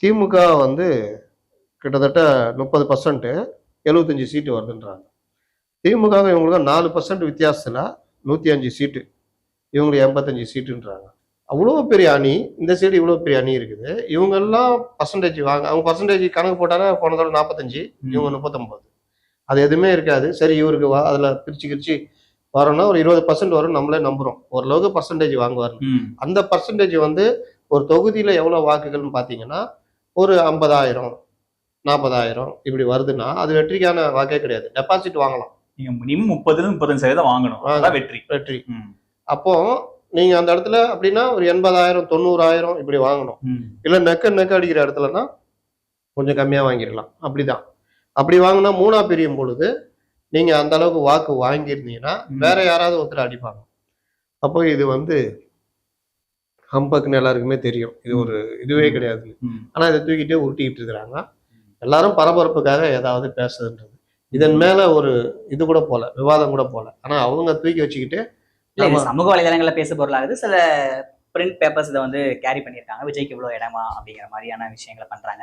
திமுக வந்து கிட்டத்தட்ட 30% 75 சீட்டு வருதுன்றாங்க. திமுக இவங்களுக்கு 4% வித்தியாசத்துல 105 சீட்டு. இவங்களுக்கு 85 சீட்டுன்றாங்க. அவ்வளோ பெரிய அணி. இந்த சைடு இவ்வளோ பெரிய அணி இருக்குது. இவங்க எல்லாம் பர்சன்டேஜ் அவங்க பர்சன்டேஜ் கணக்கு போட்டாலே போன தடவை 45, இவங்க 39. அது எதுவுமே இருக்காது. சரி இவருக்கு அதுல பிரிச்சு வரோம்னா ஒரு 20% வரும் நம்மளே நம்புறோம். ஓரளவுக்கு பர்சன்டேஜ் வாங்குவார். அந்த பர்சன்டேஜ் வந்து ஒரு தொகுதியில எவ்வளவு வாக்குகள்னு பாத்தீங்கன்னா ஒரு 50,000 40,000 இப்படி வருதுன்னா அது வெற்றிக்கான வாக்கே கிடையாது. டெபாசிட் வாங்கலாம். நீங்க மினிமம் 30-35% வாங்கணும். அதான் வெற்றி. அப்போ நீங்க அந்த இடத்துல அப்படின்னா ஒரு 80,000 90,000 இப்படி வாங்கணும். இல்ல நெக்க அடிக்கிற இடத்துலன்னா கொஞ்சம் கம்மியா வாங்கிடலாம். அப்படிதான். அப்படி வாங்கினா 3ஆ பிரியும் பொழுது நீங்க அந்த அளவுக்கு வாக்கு வாங்கியிருந்தீங்கன்னா வேற யாராவது ஒருத்தர் அடிப்பாங்க. அப்போ இது வந்து ஹம்பக்குன்னு எல்லாருக்குமே தெரியும். இது ஒரு இதுவே கிடையாது. ஆனா இதை தூக்கிட்டே உருட்டிக்கிட்டு இருக்கிறாங்க. எல்லாரும் பரபரப்புக்காக ஏதாவது பேசுதுன்றது. இதன் மேல ஒரு இது கூட போல, விவாதம் கூட போல. ஆனா அவங்க தூக்கி வச்சுக்கிட்டு சமூக வலைதளங்கள்ல பேச பொருளாகுது. சில பிரிண்ட் பேப்பர்ஸ் இதை வந்து கேரி பண்ணியிருக்காங்க. விஜய்க்கு இவ்வளவு இடமா அப்படிங்கிற மாதிரியான விஷயங்களை பண்றாங்க.